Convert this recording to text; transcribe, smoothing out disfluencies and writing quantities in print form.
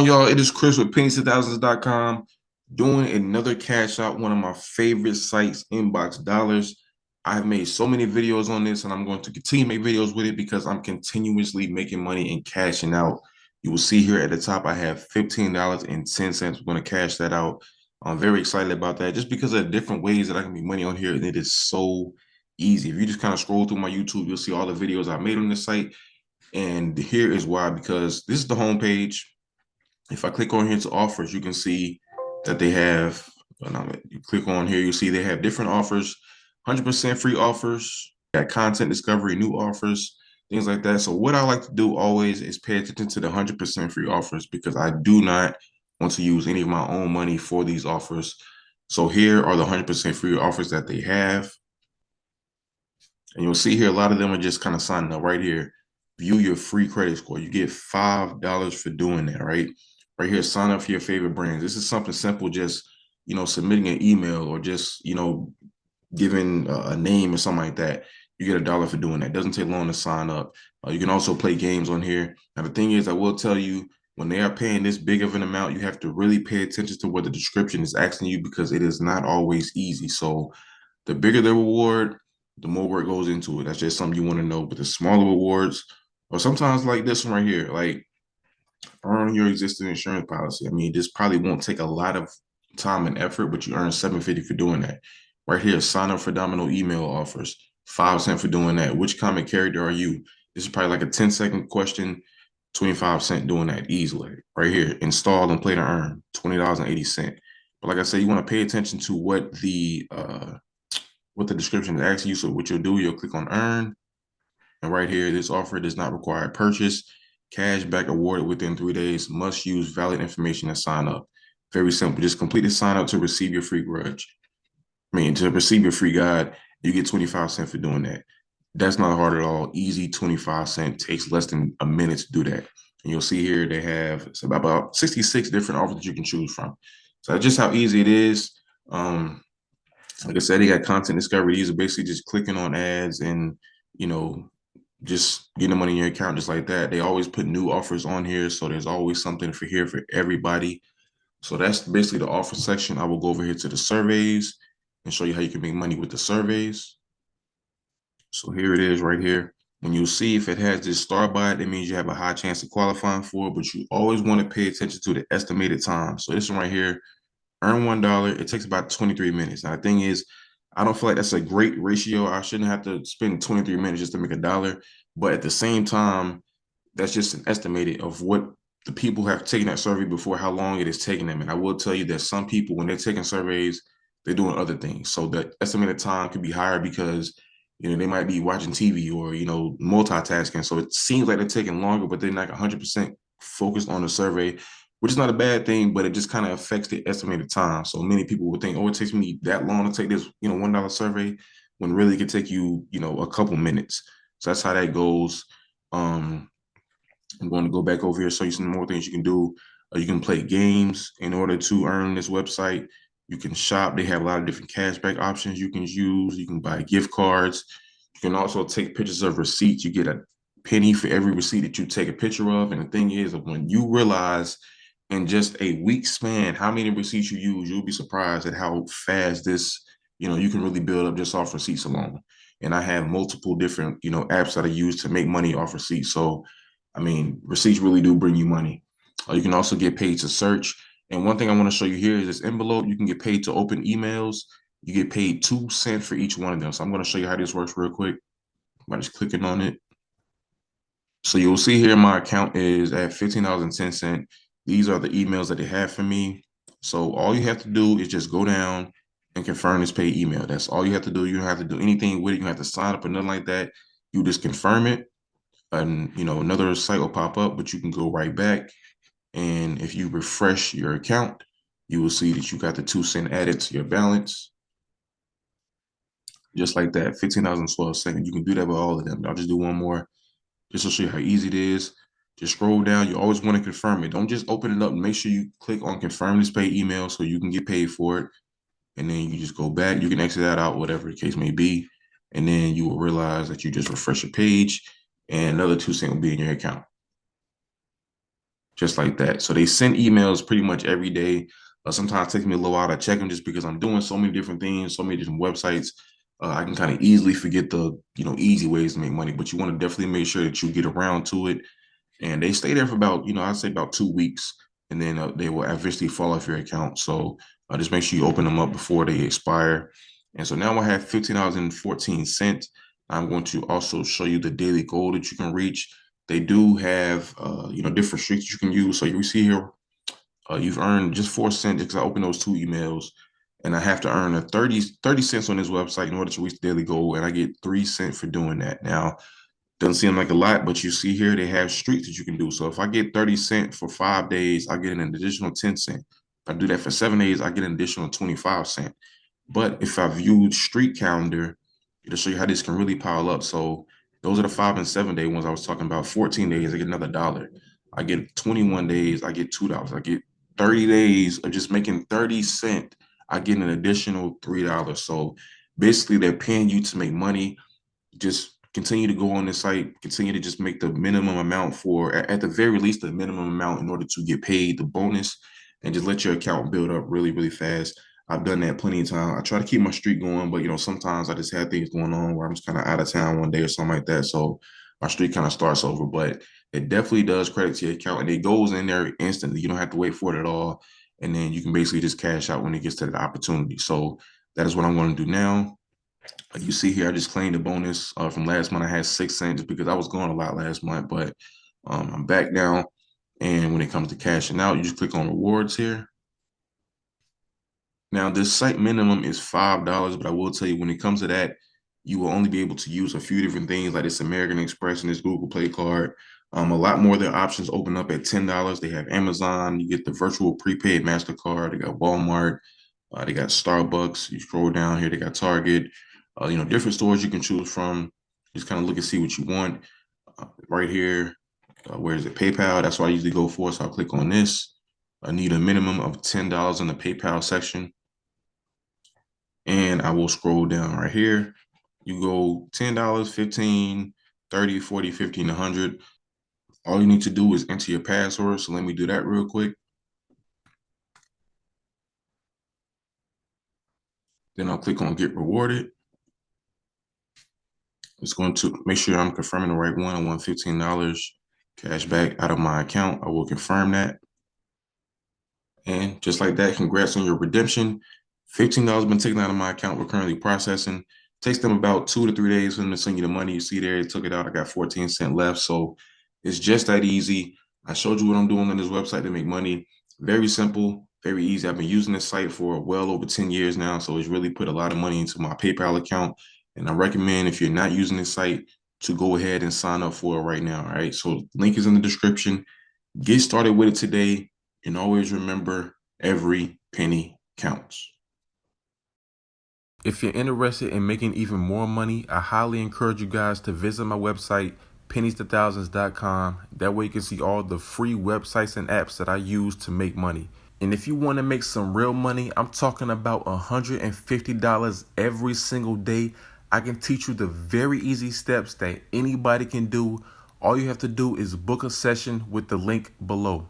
y'all? It is Chris with pennies2000s.com doing another cash out, one of my favorite sites, Inboxdollars. I've made so many videos on this and I'm going to continue to make videos with it because I'm continuously making money and cashing out. You will see here at the top, I have $15.10. We're going to cash that out. I'm very excited about that just because of the different ways that I can make money on here. And it is so easy. If you just kind of scroll through my YouTube, you'll see all the videos I made on this site. And here is why, because this is the homepage. If I click on here to offers, you can see that they have, you click on here, you see they have different offers, 100% free offers, got content discovery, new offers, things like that. So what I like to do always is pay attention to the 100% free offers because I do not want to use any of my own money for these offers. So here are the 100% free offers that they have. And you'll see here, a lot of them are just kind of signing up right here. View your free credit score. You get $5 for doing that, right? Right here, sign up for your favorite brands. This is something simple, just, submitting an email or just, giving a name or something like that. You get $1 for doing that. It doesn't take long to sign up. You can also play games on here. Now, the thing is, I will tell you, when they are paying this big of an amount, you have to really pay attention to what the description is asking you because it is not always easy. So the bigger the reward, the more work goes into it. That's just something you want to know. But the smaller rewards, or sometimes like this one right here, like earn your existing insurance policy. I mean, this probably won't take a lot of time and effort, but you earn $7.50 for doing that. Right here, sign up for Domino email offers, 5 cents for doing that. Which comic character are you? This is probably like a 10-second question, 25 cents doing that easily. Right here, install and play to earn, $20.80. But like I said, you want to pay attention to what the description is asking you. So what you'll do, you'll click on earn. And right here, this offer does not require purchase. Cash back awarded within 3 days. Must use valid information to sign up. Very simple. Just complete the sign up to receive your free grudge. To receive your free guide, you get 25 cents for doing that. That's not hard at all. Easy 25 cents. Takes less than a minute to do that. And you'll see here they have about 66 different offers that you can choose from. So that's just how easy it is. Like I said, they got content discovery. These are basically just clicking on ads and, you know, just getting the money in your account just like that. They always put new offers on here. So there's always something for here for everybody. So that's basically the offer section. I will go over here to the surveys and show you how you can make money with the surveys. So here it is right here. When you see if it has this star by it, it means you have a high chance of qualifying for it, but you always want to pay attention to the estimated time. So this one right here, earn $1. It takes about 23 minutes. Now, the thing is, I don't feel like that's a great ratio. I shouldn't have to spend 23 minutes just to make $1. But at the same time, that's just an estimated of what the people have taken that survey before, how long it is taking them. And I will tell you that some people, when they're taking surveys, they're doing other things. So the estimated time could be higher because, they might be watching TV or, multitasking. So it seems like they're taking longer, but they're not 100% focused on the survey, which is not a bad thing, but it just kind of affects the estimated time. So many people would think, oh, it takes me that long to take this, $1 survey, when really it could take you, a couple minutes. So that's how that goes. I'm going to go back over here, show you some more things you can do. You can play games in order to earn this website. You can shop. They have a lot of different cashback options you can use. You can buy gift cards. You can also take pictures of receipts. You get a penny for every receipt that you take a picture of. And the thing is, when you realize in just a week span how many receipts you use, you'll be surprised at how fast this, you can really build up just off receipts alone. And I have multiple different, apps that I use to make money off receipts. So, receipts really do bring you money. You can also get paid to search. And one thing I want to show you here is this envelope. You can get paid to open emails. You get paid 2 cents for each one of them. So I'm going to show you how this works real quick by just clicking on it. So you'll see here my account is at $15.10. These are the emails that they have for me. So all you have to do is just go down and confirm this paid email. That's all you have to do. You don't have to do anything with it. You don't have to sign up or nothing like that. You just confirm it. And another site will pop up, but you can go right back. And if you refresh your account, you will see that you got the 2 cents added to your balance. Just like that, $15.12. You can do that with all of them. I'll just do one more just to show you how easy it is. Just scroll down. You always want to confirm it. Don't just open it up. Make sure you click on confirm this paid email so you can get paid for it. And then you just go back. You can exit that out, whatever the case may be. And then you will realize that you just refresh your page and another 2 cents will be in your account. just like that. So they send emails pretty much every day. Sometimes it takes me a little while to check them just because I'm doing so many different things, so many different websites. I can kind of easily forget the easy ways to make money, but you want to definitely make sure that you get around to it. And they stay there for about I'd say about 2 weeks, and then they will eventually fall off your account. So just make sure you open them up before they expire. And so now I have $15.14. I'm going to also show you the daily goal that you can reach. They do have different streaks you can use. So you see here, you've earned just 4 cents because I opened those 2 emails, and I have to earn a 30 cents on this website in order to reach the daily goal, and I get 3 cents for doing that. Now, doesn't seem like a lot, but you see here they have streaks that you can do. So if I get 30 cents for 5 days, I get an additional 10 cents. If I do that for 7 days, I get an additional 25 cents. But if I viewed streak calendar, it'll show you how this can really pile up. So those are the 5 and 7 day ones I was talking about. 14 days, I get another dollar. I get 21 days, I get $2. I get 30 days of just making 30 cents. I get an additional $3. So basically, they're paying you to make money. Just continue to go on the site, continue to just make the minimum amount for, at the very least, the minimum amount in order to get paid the bonus, and just let your account build up really, really fast. I've done that plenty of times. I try to keep my streak going, but sometimes I just have things going on where I'm just kind of out of town one day or something like that. So my streak kind of starts over, but it definitely does credit to your account, and it goes in there instantly. You don't have to wait for it at all. And then you can basically just cash out when it gets to the opportunity. So that is what I'm going to do now. You see here, I just claimed the bonus from last month. I had 6 cents just because I was going a lot last month, but I'm back now. And when it comes to cashing out, you just click on rewards here. Now, this site minimum is $5, but I will tell you when it comes to that, you will only be able to use a few different things like this American Express and this Google Play card. A lot more of their options open up at $10. They have Amazon, you get the virtual prepaid MasterCard, they got Walmart, they got Starbucks. You scroll down here, they got Target, different stores you can choose from. Just kind of look and see what you want. Right here, where is it? PayPal. That's what I usually go for. So I'll click on this. I need a minimum of $10 in the PayPal section. And I will scroll down right here. You go $10, 15, 30, 40, 50, and 100. All you need to do is enter your password. So let me do that real quick. Then I'll click on get rewarded. It's going to make sure I'm confirming the right one. I want $15 cash back out of my account. I will confirm that. And just like that, congrats on your redemption. $15 been taken out of my account. We're currently processing. Takes them about 2 to 3 days for them to send you the money. You see there, it took it out. I got 14 cents left. So it's just that easy. I showed you what I'm doing on this website to make money. Very simple, very easy. I've been using this site for well over 10 years now. So it's really put a lot of money into my PayPal account. And I recommend, if you're not using this site, to go ahead and sign up for it right now. All right. So link is in the description. Get started with it today. And always remember, every penny counts. If you're interested in making even more money, I highly encourage you guys to visit my website, pennies2000s.com. That way you can see all the free websites and apps that I use to make money. And if you want to make some real money, I'm talking about $150 every single day. I can teach you the very easy steps that anybody can do. All you have to do is book a session with the link below.